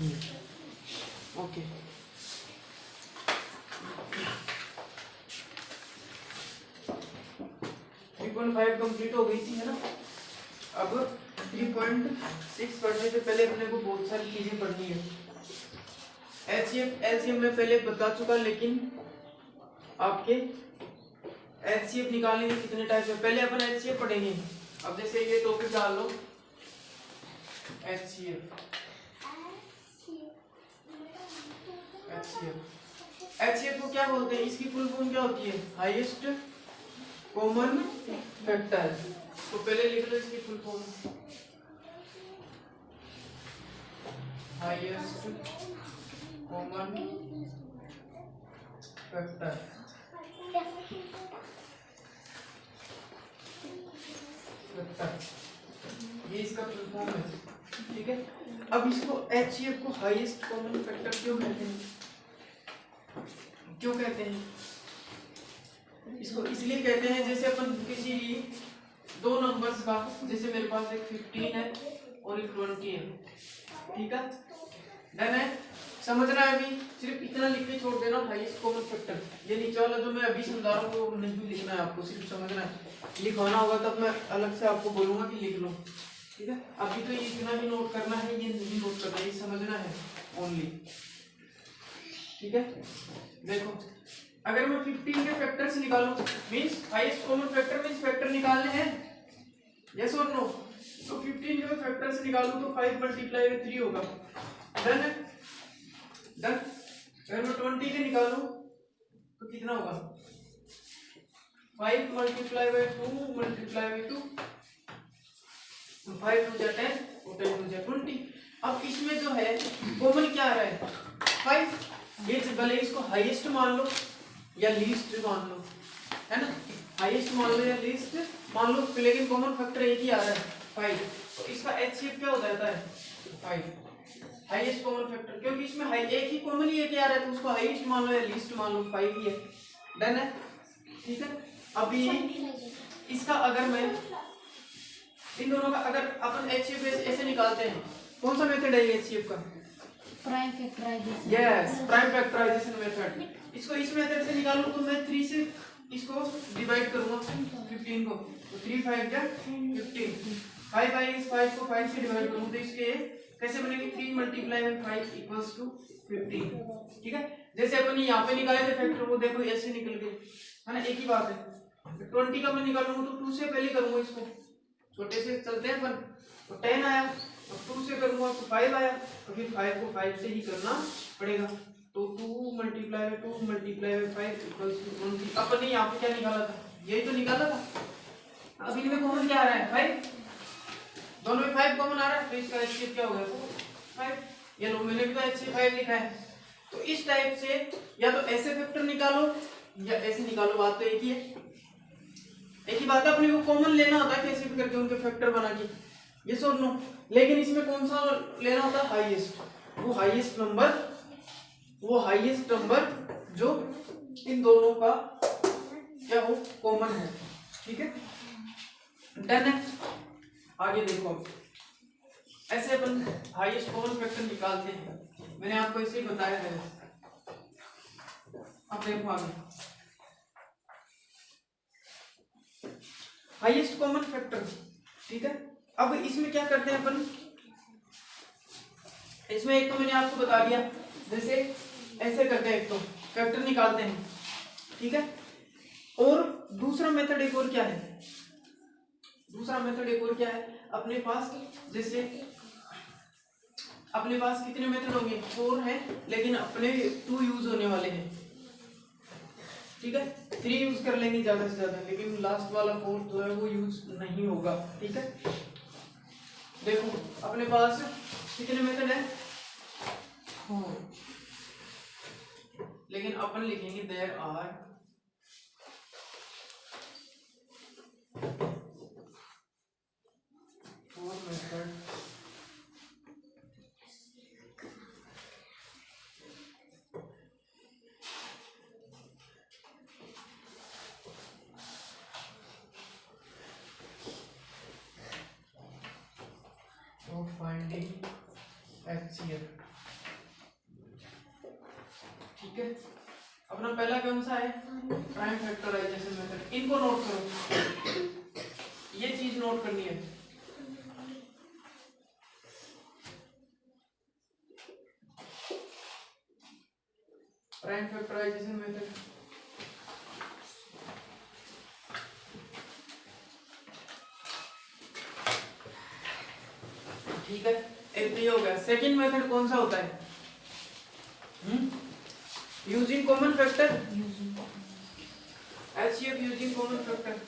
Okay, 3.5 complete हो गई थी, है ना। अब 3.6 पढ़ने से पहले अपने को बहुत सारी चीजें पढ़नी है। एलसीएम में पहले बता चुका, लेकिन आपके एचसीएफ निकालने के कितने टाइप है पहले अपन एचसीएफ पढ़ेंगे। अब जैसे ये टॉपिक डाल लो एचसीएफ। एचसीएफ को क्या बोलते हैं, इसकी फुल फॉर्म क्या होती है, हाईएस्ट कॉमन फैक्टर। तो पहले लिख लो इसकी full form, highest common factor. ये इसका फुल फॉर्म है, ठीक है। अब इसको एचसीएफ को हाईएस्ट कॉमन फैक्टर क्यों कहते हैं, क्यों कहते हैं इसको, इसलिए कहते हैं जैसे अपन किसी दो नंबर्स का, जैसे मेरे पास एक 15 है और एक 20 है, ठीक है, डन है। समझना है, अभी सिर्फ इतना लिख के छोड़ देना, हाईएस्ट कॉमन फैक्टर। ये नीचे वाला जो मैं अभी समझा रहा हूँ वो नहीं लिखना है आपको, सिर्फ समझना है। लिखवाना होगा तब मैं अलग से आपको बोलूंगा कि लिख लो, ठीक है। अभी तो ये इतना ही नोट करना है, ये नहीं नोट करना है, ये समझना है ओनली, ठीक है। देखो अगर मैं 15 के फैक्टर्स निकालूं, means highest common factor means factor निकालने हैं, यस और नो। तो 15 के फैक्टर्स निकालूं तो 5 मल्टीप्लाई बाय 3 होगा, डन है, डन। अगर मैं 20 के निकालूं तो कितना होगा, 5 multiply by 2 multiply by 2, 5 two जा 10 और 10 टू जा 20। अब इसमें जो है कॉमन क्या आ रहा है, 5। ये भले इसको हाईएस्ट मान लो या लीस्ट मान लो, है ना, हाईएस्ट मान लो या लीस्ट मान लो, लेकिन कॉमन फैक्टर एक ही आ रहा है 5। तो इसका एचसीएफ क्या हो जाता है 5, हाईएस्ट कॉमन फैक्टर, क्योंकि इसमें एक ही कॉमन ही एक ही आ रहा है, तो उसको हाईएस्ट मान लो या लीस्ट मान लो, 5 ही है, डन है, ठीक है। अभी इसका अगर मैं इन दोनों का अगर अपन एचसीएफ ऐसे निकालते हैं, कौन सा मेथड है एचसीएफ का, prime factorization, yes, prime factorization method. इसको इस मेथड से निकालूं तो मैं 3 से इसको डिवाइड करूंगा 15 को, तो 3 5 जा 15, 5 आई इस 5 को 5 से डिवाइड करूं तो इसके कैसे बनेगी, 3 मल्टीप्लाई बाय 5 इक्वल्स टू 15, ठीक है। जैसे अपन यहाँ पे निकाले थे फैक्टर, वो देखो ऐसे निकल गए, है ना, एक ही बात है। 20 का मैं निकालूंगा तो 2 से पहले करूंगा इसको, छोटे से चलते हैं पर, तो 10 आया, और 2 से करूंगा तो 5 आया, तो फिर 5 को 5 से ही करना पड़ेगा, तो 2 multiply by 2 multiply by 5 equals to 20। अपन ने यहाँ पे क्या निकाला था, यही तो निकाला था। अब इनमें कॉमन क्या आ रहा है 5, दोनों में 5 कॉमन आ रहा है, तो इसका एचसीएफ क्या हो गया 5। ये लो मैंने भी तो एचसीएफ 5 लिखा है। तो इस टाइप से या तो ऐसे फैक्टर निकालो या ऐसे निकालो, बात तो एक ही है, एक ही बात है। अपने को कॉमन लेना होता है कैसे भी करके उनके फैक्टर बना के, यस और नो। लेकिन इसमें कौन सा लेना होता है, हाईएस्ट, वो हाईएस्ट नंबर जो इन दोनों का क्या हो कॉमन है, ठीक है, डन है। आगे देखो, ऐसे अपन हाईएस्ट कॉमन फैक्टर निकालते हैं, मैंने आपको इसे बताया है। अब देखो आगे, हाईएस्ट कॉमन फैक्टर, ठीक है। अब इसमें क्या करते हैं अपन, इसमें एक तो मैंने आपको बता दिया, जैसे ऐसे करते हैं, एक तो फैक्टर निकालते हैं, ठीक है। और दूसरा मेथड एक और क्या है, अपने पास, जैसे अपने पास कितने मेथड होंगे, 4 हैं, लेकिन अपने 2 यूज होने वाले हैं, ठीक है। 3 यूज कर लेंगे ज्यादा से ज्यादा, लेकिन लास्ट वाला 4 जो है वो यूज नहीं होगा, ठीक है। देखो अपने पास कितने मेथड है, 4, लेकिन अपन लिखेंगे there are 4 method of finding HCF, ठीक है, अपना पहला कौन सा है, प्राइम फैक्टराइजेशन मेथड। इनको नोट करो, ये चीज नोट करनी है। प्राइम फैक्टराइजेशन मेथड, ठीक है, एक तो ये हो गया। सेकंड मेथड कौन सा होता है, using common factor, HCF using common factor.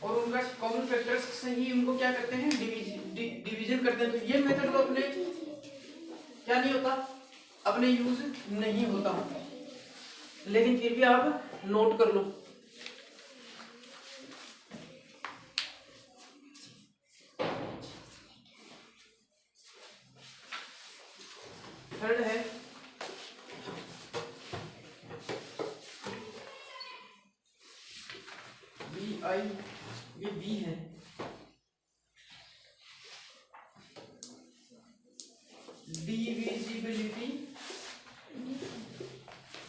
और उनका कॉमन फैक्टर्स से ही उनको क्या करते हैं, डिवीजन करते हैं। तो ये मेथड तो अपने क्या नहीं होता, अपने यूज नहीं होता, लेकिन फिर भी आप नोट कर लो। थर्ड है बी आई, ये बी है,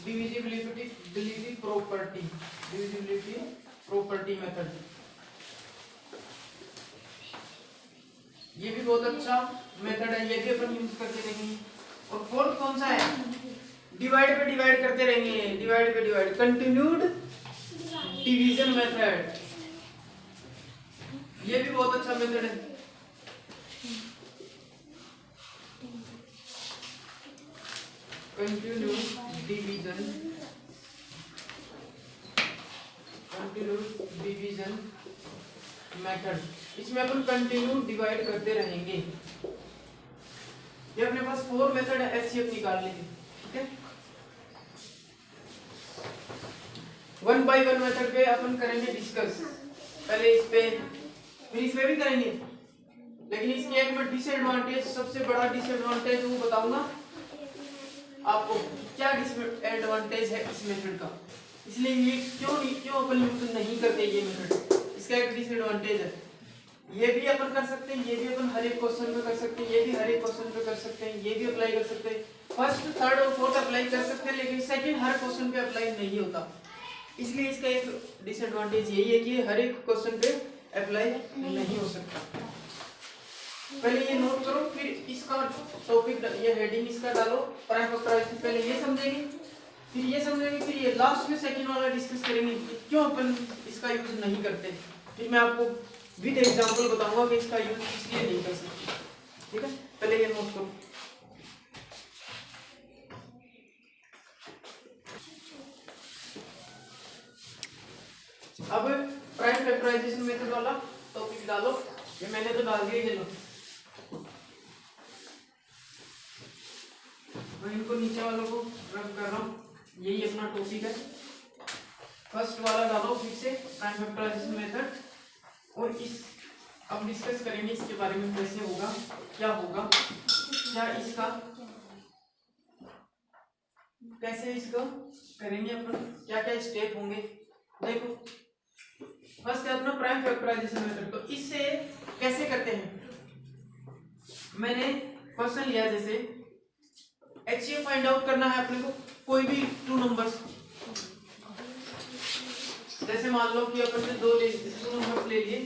डिविजिबिलिटी प्रॉपर्टी मेथड। ये भी बहुत अच्छा मेथड है, ये भी अपन यूज करते रहेंगे। और फोर्थ कौन सा है, डिवाइड पे डिवाइड करते रहेंगे, डिवाइड पे डिवाइड, कंटिन्यूड डिवीजन मेथड। ये भी बहुत अच्छा मेथड है। कंटिन्यूड डिवीजन मेथड, इसमें अपन कंटिन्यू डिवाइड करते रहेंगे। ये अपने पास 4 मेथड है एचसीएफ निकालने के, ठीक है। 1 बाय 1 मेथड पे अपन करेंगे डिस्कस, पहले इस पे फिर इस पे भी करेंगे, लेकिन इसके एक में डिसएडवांटेज, सबसे बड़ा डिसएडवांटेज वो बताऊंगा आपको, क्या डिसएडवांटेज है इस मेथड का, इसलिए ये क्यों अपन यूज नहीं करते ये मेथड, इसका एक डिसएडवांटेज है। ये भी अपन कर सकते हैं, ये भी अपन हर एक क्वेश्चन में कर सकते हैं, ये भी हर एक क्वेश्चन पे कर सकते हैं, ये भी अप्लाई कर सकते हैं, फर्स्ट थर्ड और फोर्थ अप्लाई कर सकते हैं, लेकिन सेकंड हर क्वेश्चन पे अप्लाई नहीं होता। इसलिए इसका एक डिसएडवांटेज यही है कि हर एक क्वेश्चन पे अप्लाई नहीं हो सकता। पहले ये नोट करो, फिर इसका टॉपिक, ये हेडिंग इसका डालो, प्राइम फैक्टराइजेशन पहले ये समझेंगे, फिर ये समझेंगे, फिर ये लास्ट में सेकंड वाला डिस्कस करेंगे क्यों अपन इसका यूज नहीं करते। फिर मैं आपको विद एग्जांपल बताऊंगा कि इसका यूज इसलिए नहीं कर सकते, ठीक है। पहले ये नोट करो। अब प्राइम फैक्टराइजेशन मेथड वाला टॉपिक डालो, ये मैंने तो डाल दिया, ये लो। मैं इनको नीचे वालों को रब कर रहा हूँ, यही अपना टॉपिक है। फर्स्ट वाला डालो फिर से, प्राइम फैक्टराइजेशन मेथड, और इस अब डिस्कस करेंगे इसके बारे में, कैसे होगा, क्या होगा, क्या इसका कैसे इसको करेंगे अपन, क्या क्या स्टेप होंगे। देखो फर्स्ट है अपना प्राइम फैक्टराइजेशन मेथड, तो इससे कैसे करते हैं। मैंने क्वेश्चन लिया, जैसे एचसीएफ फाइंड आउट करना है अपने को, कोई भी 2 नंबर्स, जैसे मान लो कि अपन ने 2 नंबर्स ले लिए,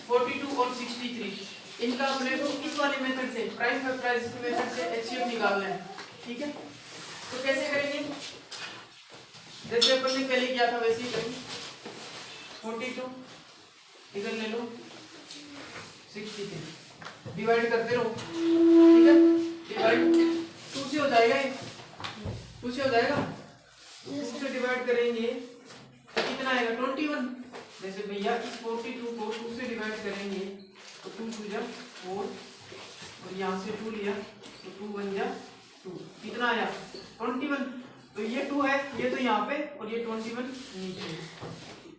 42 और 63, इनका अपने को इस वाले मेथड से, प्राइम फैक्टराइजेशन मेथड से एचसीएफ निकालना है, ठीक है। तो कैसे करेंगे, जैसे अपन ने पहले किया था वैसे ही करेंगे। 42 इधर ले लो, 63 डिवाइड करते रहो, ठीक है। डिवाइड 2 से हो जाएगा, 2 से हो जाएगा, 2 से डिवाइड करेंगे तो कितना आएगा 21। जैसे भैया इस 42 को 2 से डिवाइड करेंगे तो 2 2 जा 4, और यहाँ से 2 लिया तो 2 1 जा 2, कितना आया 21। तो ये 2 है, ये तो यहाँ पे, और ये 21 नीचे।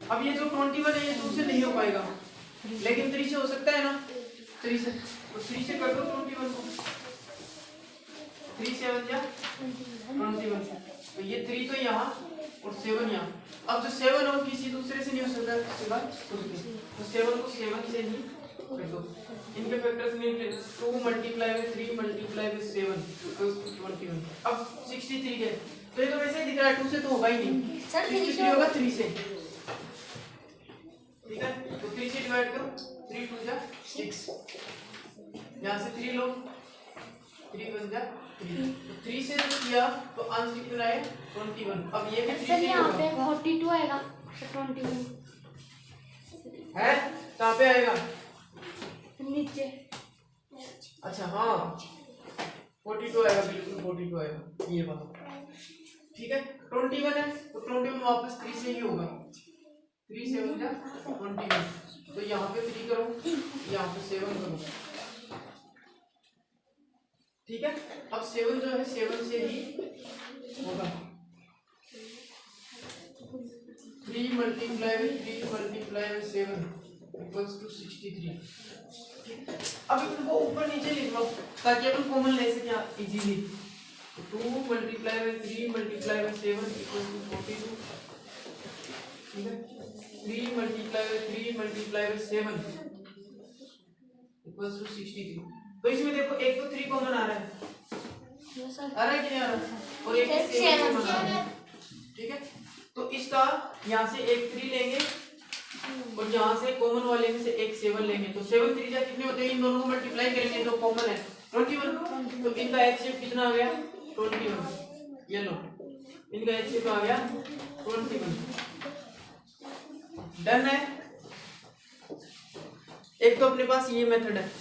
अब ये जो 21 है ये 2 से नहीं हो पाएगा, लेकिन 3 से हो सकता है ना, 3 से, तो 3 से कर दो 21 को, 3 7 जा 21, तो ये 3 तो यहाँ और 7 यहाँ। अब जो 7 हो किसी दूसरे से नहीं हो सकता, सिवाय खुद के, तो 7 को 7 से ही कर दो। इनके फैक्टर्स में 2 मल्टीप्लाई बाय 3 मल्टीप्लाई बाय 7 21। अब 63 के, तो ये तो वैसे ही दिख रहा है, 2 से तो होगा ही नहीं, 63 होगा 3 से, ठीक है। तो 3 से डिवाइड करो, 3 2 जा 6, यहाँ से 3 लो, 3 1 जा 3, तो 3 से जो किया तो आंसर कितना है 21। अब ये भी 3 सर से यहाँ होगा, पे 42 आएगा, 21 है कहाँ पे आएगा, नीचे। अच्छा हाँ 42 आएगा, बिल्कुल 42 आएगा, ये वाला, ठीक है। 21 है तो 21 वापस 3 से ही होगा, 3 7 जा 21, तो यहाँ पे 3 करो, यहाँ पे 7 करो, ठीक है। अब 7 जो है 7 से ही होगा, 3 multiply by 3 multiply by 7 equals to 63। अब इनको ऊपर नीचे लिख लो ताकि अपन कॉमन ले सके easily. 2 multiply by 3 multiply by 7 equals to 42, ठीक है। 3 multiply by 3 multiply by 7 equals to 63। तो इसमें देखो एक तो 3 कॉमन आ रहा है, आ रहा है कि नहीं आ रहा, और एक 7 कॉमन आ रहा है, ठीक है। तो इसका यहाँ से एक 3 लेंगे और यहाँ से कॉमन वाले में से एक 7 लेंगे, तो 7 3 जा कितने होते हैं, इन दोनों को मल्टीप्लाई करेंगे तो कॉमन है 21, तो इनका एचसीएफ कितना आ गया 21, ये लो इनका एचसीएफ आ गया 21। डन है। एक तो अपने पास ये मेथड है,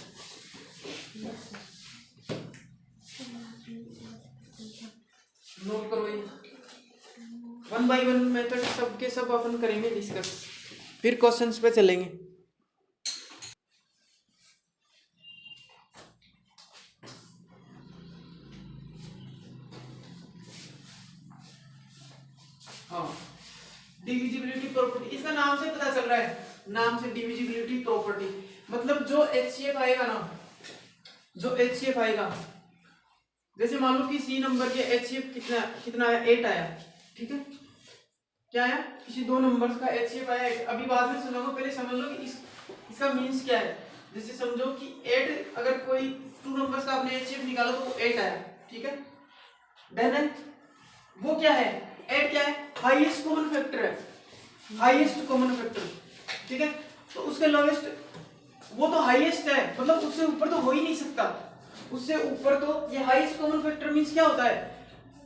नोट करो ये 1 बाय 1 मेथड सबके सब अपन करेंगे डिस्कस, फिर क्वेश्चंस पे चलेंगे। हाँ डिविजिबिलिटी प्रॉपर्टी, इसका नाम से पता चल रहा है, नाम से डिविजिबिलिटी प्रॉपर्टी, मतलब जो एचसीएफ आएगा ना, जो एचसीएफ आएगा, जैसे मान लो कि सी नंबर के एचसीएफ कितना कितना आया 8 आया, ठीक है। क्या आया, किसी 2 नंबर्स का एचसीएफ आया 8, अभी बाद में सुनोगे, पहले समझ लो कि इसका मीन्स क्या है। जैसे समझो कि 8 अगर कोई 2 नंबर्स का आपने एचसीएफ निकाला तो वो 8 आया, ठीक है। देन वो क्या है, 8 क्या है, हाईएस्ट कॉमन फैक्टर है, हाईएस्ट कॉमन फैक्टर, ठीक है। तो उसके लोवेस्ट, वो तो हाईएस्ट है, मतलब उससे ऊपर तो हो ही नहीं सकता, उससे ऊपर तो ये हाईएस्ट कॉमन फैक्टर मींस क्या होता है,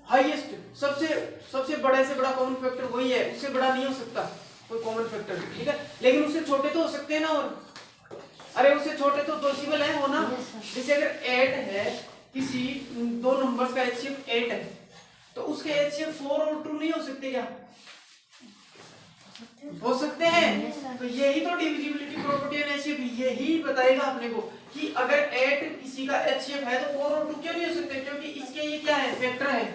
हाईएस्ट, सबसे बड़े से बड़ा कॉमन फैक्टर वही है, उससे बड़ा नहीं हो सकता कोई कॉमन फैक्टर, ठीक है। लेकिन उससे छोटे तो हो सकते हैं ना, और अरे उससे छोटे तो पॉसिबल है होना। जैसे अगर 8 है, किसी 2 नंबर्स का एचसीएफ 8 है, तो उसके एचसीएफ 4 और 2 नहीं हो सकते क्या, हो सकते हैं। तो यही तो डिविजिबिलिटी प्रॉपर्टी एंड एचसीएफ यही बताएगा अपने को कि अगर 8 किसी का एचसीएफ है तो 4 और 2 क्यों नहीं हो सकते, क्योंकि इसके ये क्या है, फैक्टर है,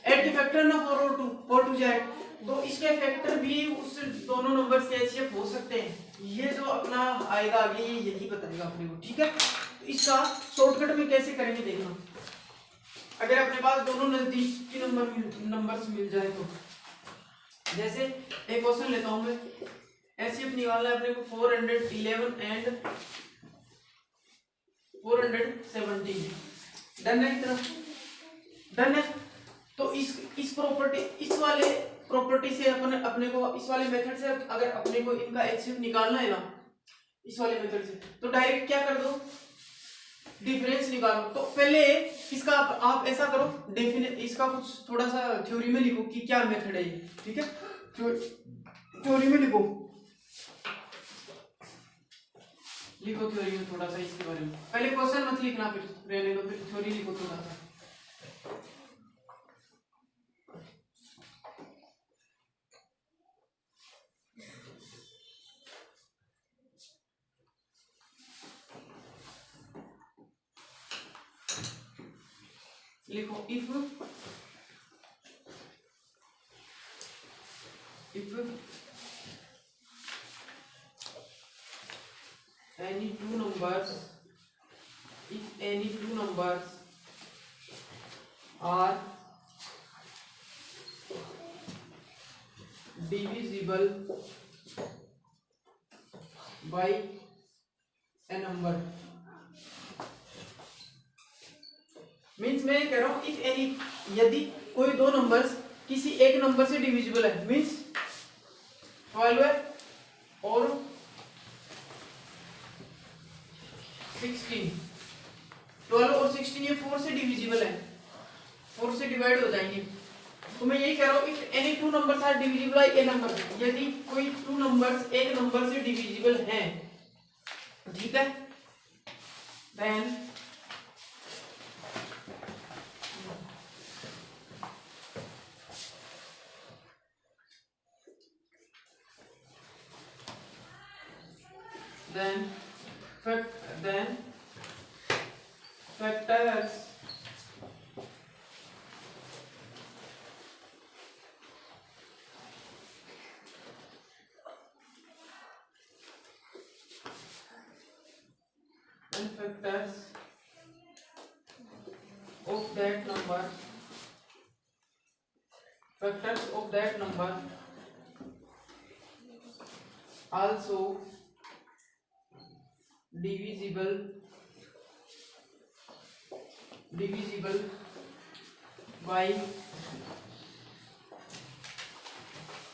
8 के फैक्टर ना 4 और 2, 4 2 जा 8, तो इसके फैक्टर भी उस दोनों नंबर्स के एचसीएफ हो सकते हैं। ये जो अपना आएगा आगे ये यही बताएगा अपने को, ठीक है। तो इसका शॉर्टकट में कैसे करेंगे देखना, अगर अपने पास दोनों नजदीक की नंबर्स मिल जाए तो। जैसे एक क्वेश्चन लेता हूं मैं, एचसीएफ निकालना है अपने को 411 एंड 417, डन है इतना, डन है। तो इस प्रॉपर्टी, इस वाले प्रॉपर्टी से अपने को, इस वाले मेथड से अगर अपने को इनका एचसीएफ निकालना है ना, इस वाले मेथड से, तो डायरेक्ट क्या कर दो, डिफरेंस निकालो। तो पहले इसका आप ऐसा करो, इसका कुछ थोड़ा सा थ्योरी में लिखो कि क्या मेथड है ये, ठीक है। थ्योरी में लिखो थ्योरी में थोड़ा सा इसके बारे में, पहले क्वेश्चन मत लिखना, फिर रहने दो, फिर थ्योरी लिखो थोड़ा सा। लिखो, if if any two numbers are divisible by a number, means मैं कह रहा हूं इफ एनी, यदि कोई दो नंबर्स किसी एक नंबर से डिविजिबल है, मीन्स 12 है और 16, 12 और 16 ये 4 से डिविजिबल है, 4 से डिवाइड हो जाएंगे। तो मैं यही कह रहा हूं if any two numbers are divisible by a number, यदि कोई टू नंबर्स एक नंबर से डिविजिबल हैं, ठीक है, then factors of that number also divisible by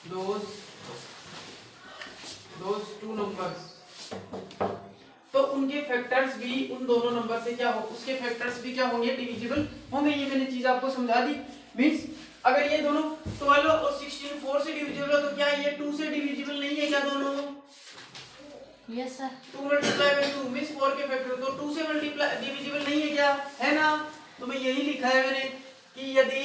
those two numbers, तो उनके फैक्टर्स भी उन दोनों नंबर से क्या हो, उसके फैक्टर्स भी क्या होंगे, डिविजिबल होंगे। ये मैंने चीज आपको समझा दी। मींस अगर ये दोनों 12 और 16 4 से डिविजिबल हो, तो क्या ये 2 से डिविजिबल नहीं है क्या दोनों? Yes sir. 2 multiply by 2 means 4 के फैक्टर, तो 2 से मल्टीप्लाई डिविजिबल नहीं है क्या, है ना? तो मैं यही लिखा है मैंने कि यदि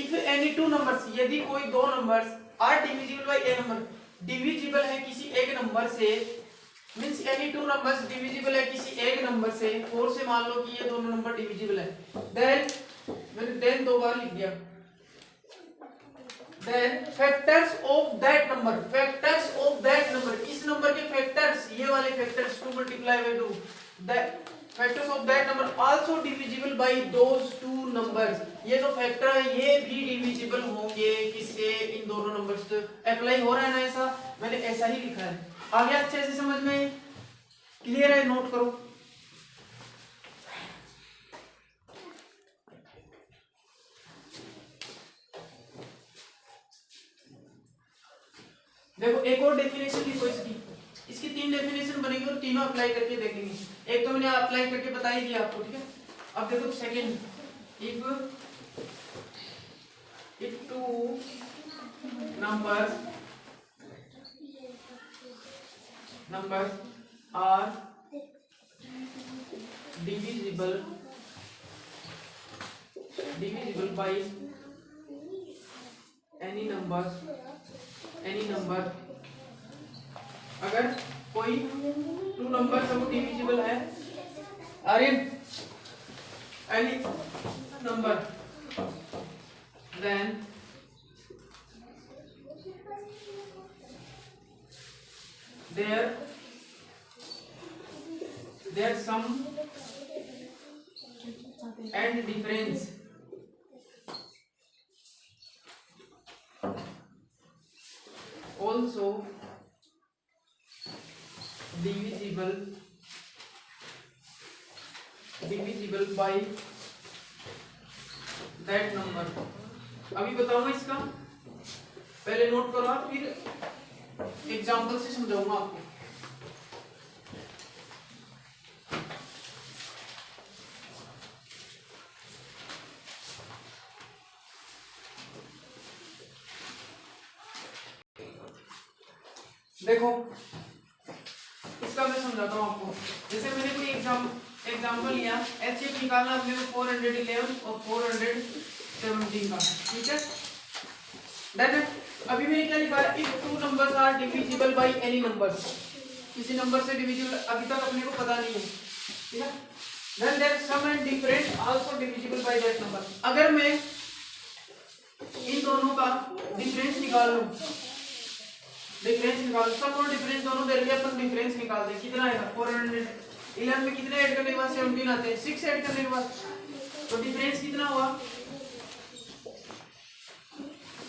इफ एनी टू नंबर्स, यदि कोई दो numbers are divisible by a number, divisible है किसी एक नंबर से, means any two numbers divisible है किसी एक नंबर से, 4 से मान लो कि ये दोनों नंबर डिविजिबल है, देन मैंने देन दो बार लिख दिया, then factors of that number, factors of that number, इस नंबर के फैक्टर्स, ये वाले factors 2 multiply by 2, that factors of that number also divisible by those two numbers, ये जो फैक्टर है ये भी डिविजिबल होंगे किससे, इन दोनों नंबर्स से। अप्लाई हो रहा है ना ऐसा, मैंने ऐसा ही लिखा है। आ गया अच्छे से समझ में, क्लियर है? नोट करो। देखो एक और डेफिनेशन लिखो इसकी 3 डेफिनेशन बनेगी और तीनों अप्लाई करके देखेंगे। एक तो मैंने अप्लाई करके बता ही दिया आपको, ठीक है। अब देखो second, if two numbers are divisible by any number, अगर कोई टू नंबर सब डिविजिबल है, आर्यन any number, then their sum and difference also divisible by that number। अभी बताऊंगा इसका, पहले नोट करो आप, फिर एग्जाम्पल से समझाऊंगा आपको। देखो इसका मैं समझाता हूँ आपको। जैसे मैंने कोई एग्जाम्पल लिया, एचसीएफ निकालना अपने को 411 और 417 का, ठीक है। देन अभी मैंने क्या लिखा है, if two numbers are divisible by any numbers, किसी नंबर से डिविजिबल अभी तक अपने को पता नहीं है, ठीक है। Then their sum and difference also divisible by that number, अगर मैं इन दोनों का डिफरेंस निकाल लूं, डिफरेंस निकालो, सम और डिफरेंस दोनों दे रखे, अपन डिफरेंस निकाल दे, कितना आएगा 411 में कितने ऐड करने के बाद 17 आते हैं, 6 ऐड करने के बाद, तो डिफरेंस कितना हुआ,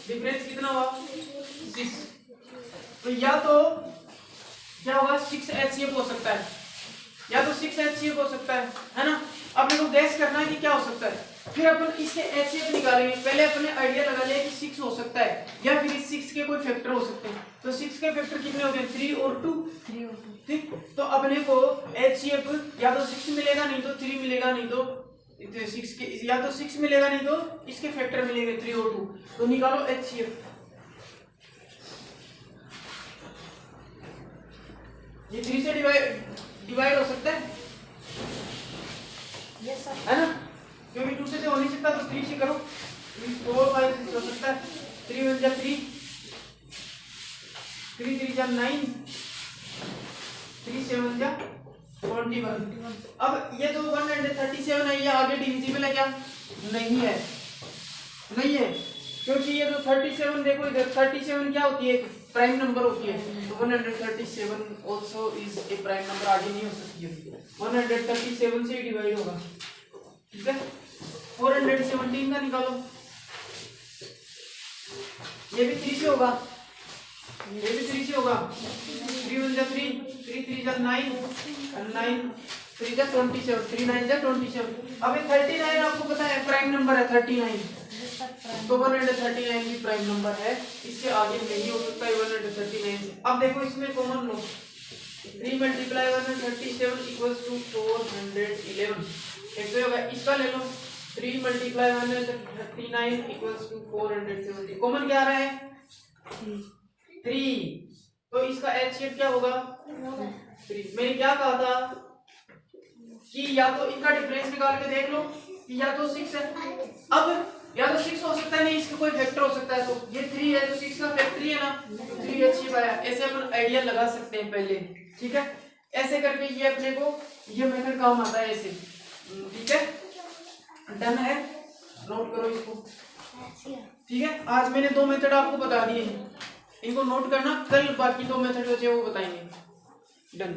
डिफरेंस कितना हुआ 6। तो या तो क्या होगा 6 HCF हो सकता है, या तो 6 HCF हो सकता है ना। अब मेरे को गैस करना है कि क्या हो सकता है, फिर अपन इसके HCF निकालेंगे। पहले अपने आइडिया लगा लिया कि 6 हो सकता है या फिर इस 6 के कोई फैक्टर हो सकते हैं। तो 6 के फैक्टर कितने होते हैं 3 और 2, ठीक। तो अपने को HCF या तो 6 मिलेगा, नहीं तो 3 मिलेगा, नहीं तो 6 के, या तो 6 मिलेगा नहीं तो इसके फैक्टर मिलेंगे 3 और 2। तो निकालो HCF। ये 3 से डिवाइड हो सकता है, यस सर। है ना, क्योंकि 2 से तो हो नहीं सकता, तो 3 से करो, 4 5 6 हो सकता है, 3 1 जा 3, 3 3 जा 9, 3 7 जा 21। अब ये तो 137 है, ये आगे डिविजिबल है क्या, नहीं है, नहीं है, क्योंकि ये तो 37 देखो इधर 37 क्या होती है, प्राइम नंबर होती है, तो 137 also is a prime number, आगे नहीं हो सकती है, 137 से डिवाइड होगा, ठीक है। 417 का निकालो, ये भी 3 से होगा, ये भी 3 से होगा, 3 1 जा 3, 3 3 जा 9, 9 3 जा 27, 3 9 जा 27। अब ये 39 आपको पता है प्राइम नंबर है 39, तो 139 भी प्राइम नंबर है, इससे आगे नहीं हो सकता है 139 से। अब देखो इसमें कॉमन लो, 3 मल्टीप्लाई 137 इक्वल्स टू 411, एक तो होगा, इसका ले लो 3 मल्टीप्लाई 139 इक्वल्स टू 470, कॉमन क्या आ रहा है 3, तो इसका HCF क्या होगा 3। मैंने क्या कहा था कि या तो इनका डिफरेंस निकाल के देख लो कि या तो 6 है, अब या तो 6 हो सकता है, नहीं इसका कोई फैक्टर हो सकता है, तो ये 3 है तो 6 का फैक्टर है ना, 3 HCF आया। ऐसे अपन आइडिया लगा सकते हैं पहले, ठीक है, ऐसे करके ये अपने को ये मेथड काम आता है ऐसे, ठीक है, डन है, नोट करो इसको, ठीक है। आज मैंने 2 मेथड आपको बता दिए हैं, इनको नोट करना, कल बाकी 2 मेथड जो है वो बताएंगे, डन।